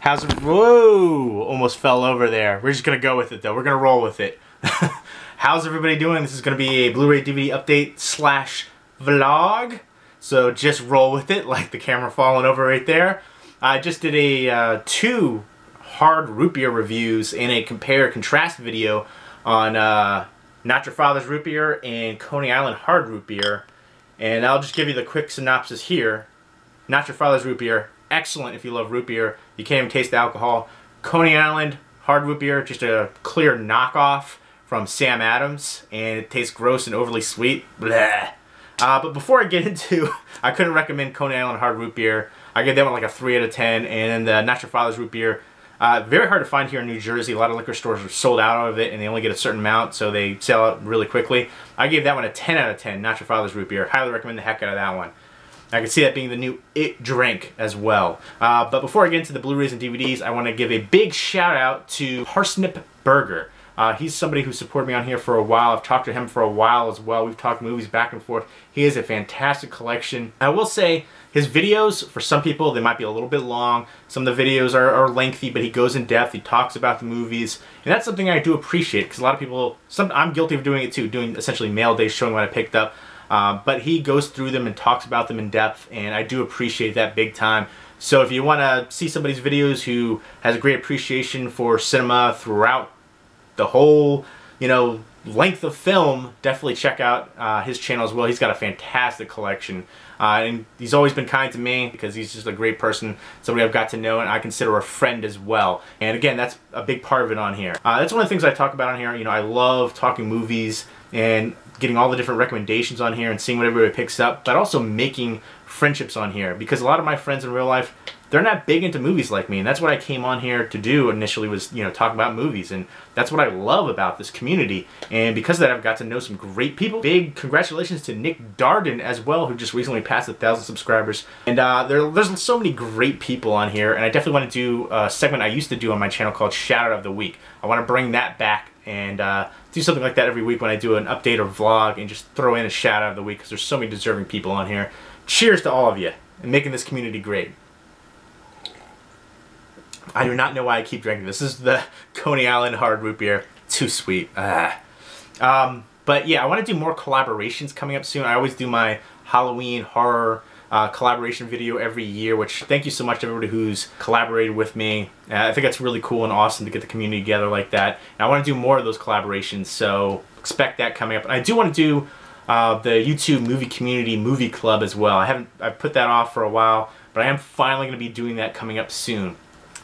How's it? Whoa! Almost fell over there. We're just gonna go with it though. We're gonna roll with it. How's everybody doing? This is gonna be a Blu-ray DVD update slash vlog. So just roll with it, like the camera falling over right there. I just did a 2 hard root beer reviews and a compare contrast video on Not Your Father's root beer and Coney Island hard root beer. And I'll just give you the quick synopsis here. Not Your Father's root beer, excellent if you love root beer. You can't even taste the alcohol. Coney Island hard root beer, just a clear knockoff from Sam Adams, and it tastes gross and overly sweet. Blah. But before I get into, I couldn't recommend Coney Island hard root beer. I gave that one like a 3 out of 10, and the Not Your Father's root beer, very hard to find here in New Jersey. A lot of liquor stores are sold out of it, and they only get a certain amount, so they sell it really quickly. I gave that one a 10 out of 10, Not Your Father's root beer. Highly recommend the heck out of that one. I can see that being the new it drink as well. But before I get into the Blu-rays and DVDs, I want to give a big shout out to Parsnip Burger. He's somebody who supported me on here for a while. I've talked to him for a while as well. We've talked movies back and forth. He has a fantastic collection. I will say his videos, for some people, they might be a little bit long. Some of the videos are lengthy, but he goes in depth. He talks about the movies. And that's something I do appreciate, because a lot of people, I'm guilty of doing it too, doing essentially mail days, showing what I picked up. But he goes through them and talks about them in depth, and I do appreciate that big time. So if you want to see somebody's videos who has a great appreciation for cinema throughout the whole, length of film, definitely check out his channel as well. He's got a fantastic collection. And he's always been kind to me because he's just a great person, somebody I've got to know and I consider a friend as well. And again, that's a big part of it on here. That's one of the things I talk about on here. I love talking movies and getting all the different recommendations on here and seeing what everybody picks up, but also making friendships on here, because a lot of my friends in real life, they're not big into movies like me, and that's what I came on here to do initially, was talk about movies, and that's what I love about this community. And because of that, I've got to know some great people. Big congratulations to Nick Darden as well, who just recently passed 1,000 subscribers. And there's so many great people on here, and I definitely want to do a segment I used to do on my channel called Shoutout of the Week. I want to bring that back and do something like that every week when I do an update or vlog, and just throw in a shout out of the week, because there's so many deserving people on here. Cheers to all of you and making this community great. I do not know why I keep drinking this. This is the Coney Island hard root beer. Too sweet. But yeah, I want to do more collaborations coming up soon. I always do my Halloween horror collaboration video every year, which thank you so much to everybody who's collaborated with me. I think that's really cool and awesome to get the community together like that. And I want to do more of those collaborations, so expect that coming up. And I do want to do the YouTube Movie Community Movie Club as well. I've put that off for a while, but I am finally going to be doing that coming up soon.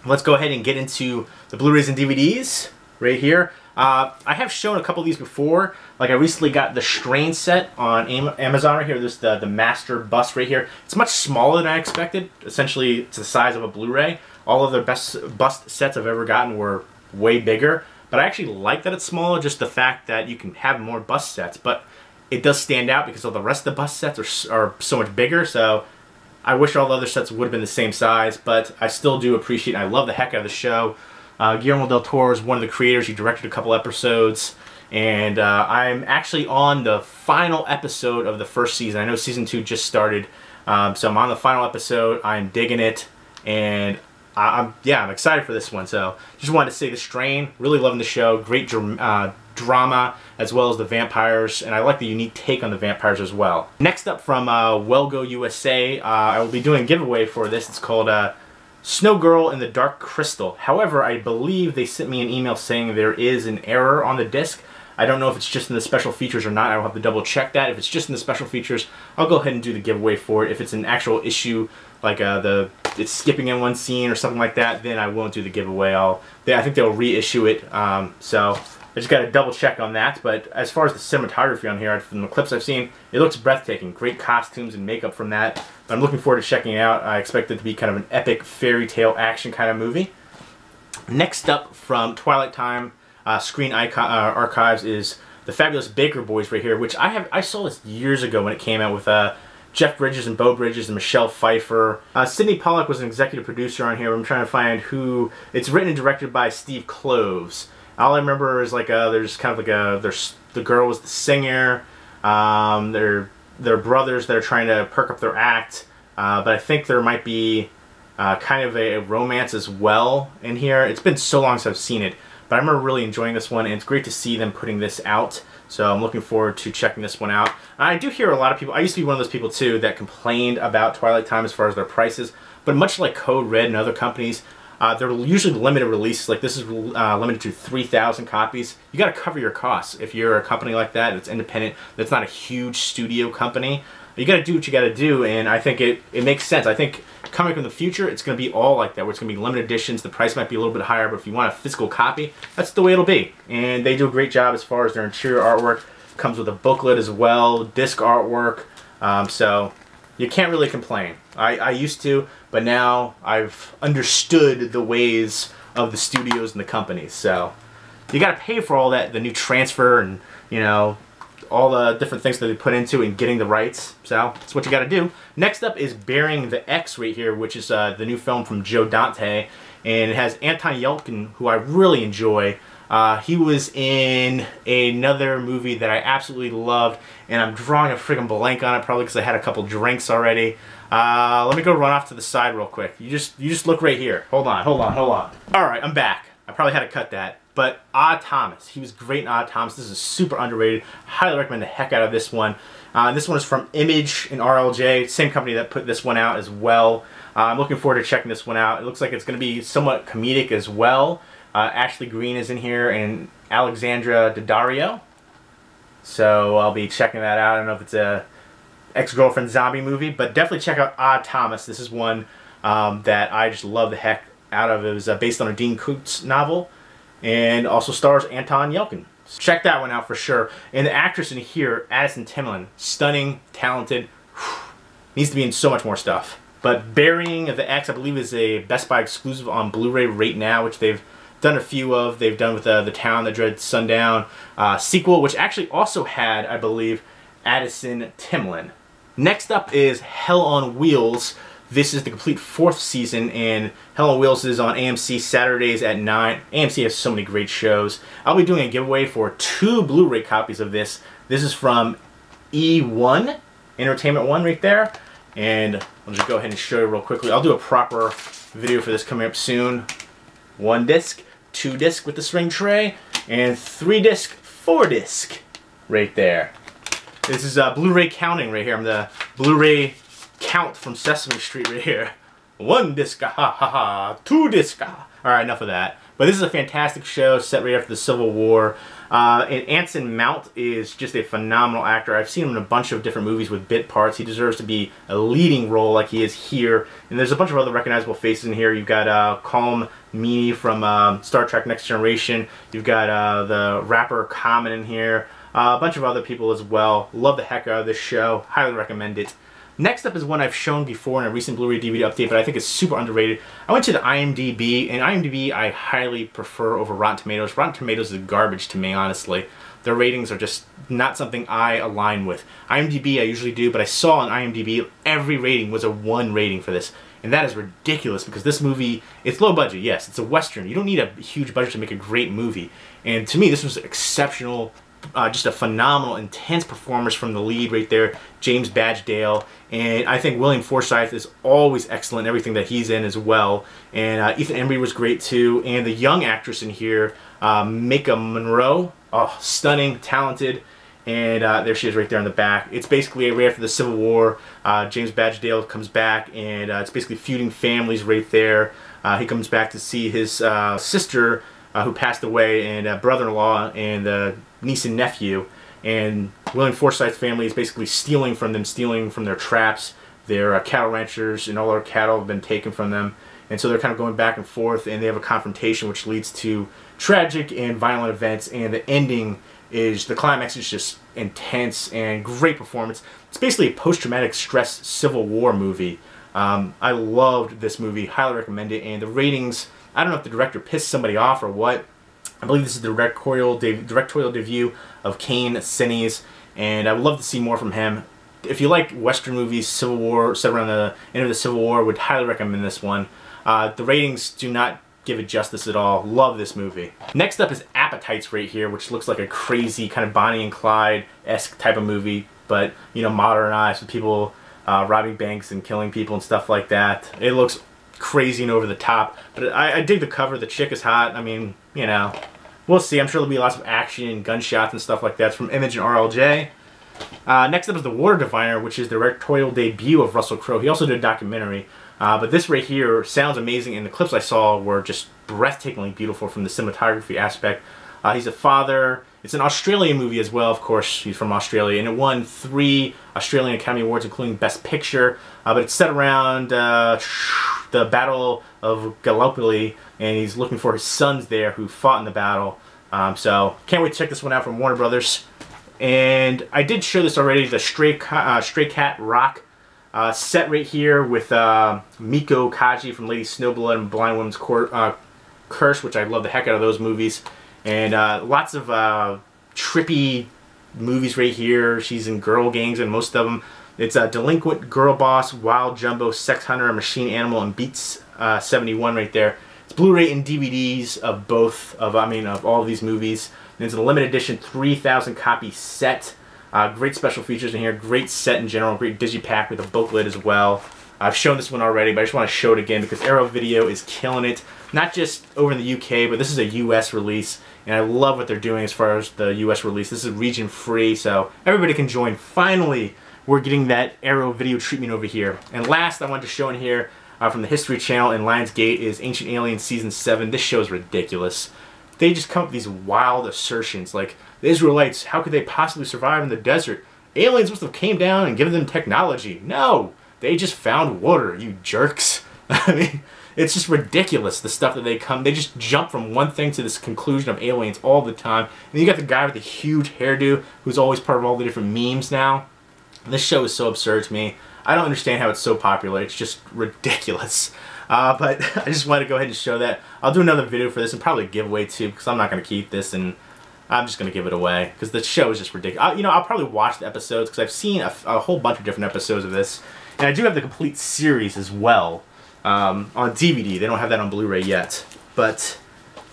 Let's go ahead and get into the Blu-rays and DVDs right here. I have shown a couple of these before. Like, I recently got the Strain set on Amazon right here. This the Master Bust right here. It's much smaller than I expected. Essentially, it's the size of a Blu-ray. All of the best bust sets I've ever gotten were way bigger. But I actually like that it's smaller, just the fact that you can have more bust sets. But it does stand out because all the rest of the bust sets are so much bigger. So I wish all the other sets would have been the same size, but I still do appreciate, and I love the heck out of the show. Guillermo del Toro is one of the creators. He directed a couple episodes, and I'm actually on the final episode of the first season. I know season 2 just started, so I'm on the final episode. I'm digging it, and I'm excited for this one. So just wanted to say the Strain, really loving the show. Great drama, as well as the vampires, and I like the unique take on the vampires as well. Next up from Wellgo USA, I will be doing a giveaway for this. It's called Snow Girl in the Dark Crystal. However, I believe they sent me an email saying there is an error on the disc. I don't know if it's just in the special features or not. I will have to double check that. If it's just in the special features, I'll go ahead and do the giveaway for it. If it's an actual issue, like it's skipping in one scene or something like that, then I won't do the giveaway. I think they'll reissue it. So I just got to double check on that. But as far as the cinematography on here, from the clips I've seen, it looks breathtaking. Great costumes and makeup from that. But I'm looking forward to checking it out. I expect it to be kind of an epic fairy tale action kind of movie. Next up from Twilight Time Screen Archives is the Fabulous Baker Boys right here, which I saw this years ago when it came out with Jeff Bridges and Bo Bridges and Michelle Pfeiffer. Sidney Pollack was an executive producer on here. I'm trying to find who. It's written and directed by Steve Kloves. All I remember is like there's kind of like the girl was the singer. They're brothers that are trying to perk up their act, but I think there might be kind of a romance as well in here. It's been so long since I've seen it, but I remember really enjoying this one, and it's great to see them putting this out. So I'm looking forward to checking this one out. I do hear a lot of people, I used to be one of those people too that complained about Twilight Time as far as their prices, but much like Code Red and other companies, they're usually limited releases. Like this is limited to 3,000 copies. You got to cover your costs. If you're a company like that, that's independent, that's not a huge studio company, you got to do what you got to do, and I think it makes sense. I think coming in the future, it's going to be all like that, where it's going to be limited editions. The price might be a little bit higher, but if you want a physical copy, that's the way it'll be. And they do a great job as far as their interior artwork. Comes with a booklet as well, disc artwork, so you can't really complain. I used to, but now I've understood the ways of the studios and the companies. So you got to pay for all that, the new transfer and, you know, all the different things that they put into and getting the rights. So that's what you got to do. Next up is Burying the X right here, which is the new film from Joe Dante, and it has Anton Yelchin, who I really enjoy. He was in another movie that I absolutely loved, and I'm drawing a freaking blank on it, probably because I had a couple drinks already. Let me go run off to the side real quick. You just look right here. Hold on. All right, I'm back. I probably had to cut that. But Odd Thomas, he was great in Odd Thomas. This is super underrated. Highly recommend the heck out of this one. This one is from Image and RLJ, same company that put this one out as well. I'm looking forward to checking this one out. It looks like it's going to be somewhat comedic as well. Ashley Greene is in here and Alexandra Daddario. So I'll be checking that out. I don't know if it's a ex-girlfriend zombie movie, but definitely check out Odd Thomas. This is one that I just love the heck out of. It was based on a Dean Koontz novel, and also stars Anton Yelchin. So check that one out for sure. And the actress in here, Addison Timlin, stunning, talented, needs to be in so much more stuff. But Burying the X, I believe, is a Best Buy exclusive on Blu-ray right now, which they've done a few of. They've done with The Town That Dread Sundown sequel, which actually also had, I believe, Addison Timlin. Next up is Hell on Wheels. This is the complete 4th season, and Hell on Wheels is on AMC Saturdays at 9. AMC has so many great shows. I'll be doing a giveaway for 2 Blu-ray copies of this. This is from E1, Entertainment One right there. And I'll just go ahead and show you real quickly. I'll do a proper video for this coming up soon. 1 disc, 2 disc with the string tray, and 3 disc, 4 disc right there. This is Blu-ray counting right here. I'm the Blu-ray count from Sesame Street right here. 1 disc, ha ha ha, 2 disc. Alright, enough of that. But this is a fantastic show set right after the Civil War. And Anson Mount is just a phenomenal actor. I've seen him in a bunch of different movies with bit parts. He deserves to be a leading role like he is here. And there's a bunch of other recognizable faces in here. You've got Colm Meaney from Star Trek Next Generation. You've got the rapper Common in here. A bunch of other people as well. Love the heck out of this show. Highly recommend it. Next up is one I've shown before in a recent Blu-ray DVD update, but I think it's super underrated. I went to the IMDb, and IMDb I highly prefer over Rotten Tomatoes. Rotten Tomatoes is garbage to me, honestly. Their ratings are just not something I align with. IMDb I usually do, but I saw on IMDb every rating was a 1 rating for this. And that is ridiculous, because this movie, it's low budget, yes, it's a Western. You don't need a huge budget to make a great movie. And to me, this was exceptional. Just a phenomenal, intense performance from the lead right there, James Badge-Dale. And I think William Forsythe is always excellent in everything that he's in as well. And Ethan Embry was great too. And the young actress in here, Mika Monroe, oh, stunning, talented. And there she is right there in the back. It's basically right after the Civil War. James Badge-Dale comes back, and it's basically feuding families right there. He comes back to see his sister, who passed away, and brother-in-law, and niece and nephew. And William Forsythe's family is basically stealing from their traps. Their cattle ranchers and all their cattle have been taken from them. And so they're kind of going back and forth, and they have a confrontation which leads to tragic and violent events. And the ending is, the climax is just intense and great performance. It's basically a post-traumatic stress Civil War movie. I loved this movie, highly recommend it. And the ratings, I don't know if the director pissed somebody off or what. I believe this is the directorial debut of Kane Sinise, and I would love to see more from him. If you like Western movies, Civil War, set around the end of the Civil War, would highly recommend this one. The ratings do not give it justice at all. Love this movie. Next up is Appetites right here, which looks like a crazy kind of Bonnie and Clyde-esque type of movie, but, you know, modernized with people robbing banks and killing people and stuff like that. It looks crazy and over the top. But I dig the cover. The chick is hot. I mean, you know, we'll see. I'm sure there'll be lots of action and gunshots and stuff like that. It's from Image and RLJ. Next up is The Water Diviner, which is the directorial debut of Russell Crowe. He also did a documentary. But this right here sounds amazing, and the clips I saw were just breathtakingly beautiful from the cinematography aspect. He's a father. It's an Australian movie as well, of course. He's from Australia, and it won 3 Australian Academy Awards, including Best Picture. But it's set around the Battle of Gallipoli, and he's looking for his sons there who fought in the battle. So can't wait to check this one out from Warner Brothers. And I did show this already, the Stray Cat Rock set right here with Miko Kaji from Lady Snowblood and Blind Woman's Curse, which I love the heck out of those movies. And lots of trippy movies right here. She's in girl gangs in most of them. It's a Delinquent, Girl Boss, Wild Jumbo, Sex Hunter, and Machine Animal, and Beats 71 right there. It's Blu-ray and DVDs of both of all of these movies. And it's a limited edition 3,000 copy set. Great special features in here. Great set in general. Great digipack with a booklet as well. I've shown this one already, but I just want to show it again because Arrow Video is killing it. Not just over in the UK, but this is a US release. And I love what they're doing as far as the US release. This is region free, so everybody can join. Finally, we're getting that Arrow Video treatment over here. And last, I wanted to show in here from the History Channel and Lionsgate is Ancient Aliens Season 7. This show is ridiculous. They just come up with these wild assertions like, the Israelites, how could they possibly survive in the desert? Aliens must have came down and given them technology. No, they just found water, you jerks. I mean, it's just ridiculous, the stuff that they just jump from one thing to this conclusion of aliens all the time. And you got the guy with the huge hairdo who's always part of all the different memes now. This show is so absurd to me. I don't understand how it's so popular. It's just ridiculous. But I just wanted to go ahead and show that. I'll do another video for this and probably a giveaway too, because I'm not going to keep this and I'm just going to give it away because the show is just ridiculous. You know, I'll probably watch the episodes because I've seen a whole bunch of different episodes of this. And I do have the complete series as well on DVD. They don't have that on Blu-ray yet. But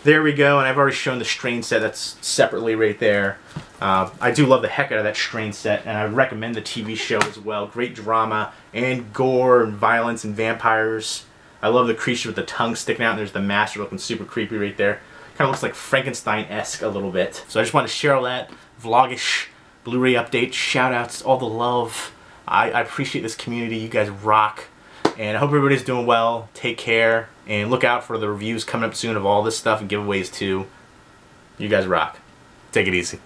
there we go. And I've already shown the Strain set. That's separately right there. I do love the heck out of that Strain set. And I recommend the TV show as well. Great drama and gore and violence and vampires. I love the creature with the tongue sticking out. And there's the master looking super creepy right there. Kind of looks like Frankenstein-esque a little bit. So I just wanted to share all that vlogish Blu-ray update, shout-outs, all the love. I appreciate this community. You guys rock. And I hope everybody's doing well. Take care. And look out for the reviews coming up soon of all this stuff and giveaways too. You guys rock. Take it easy.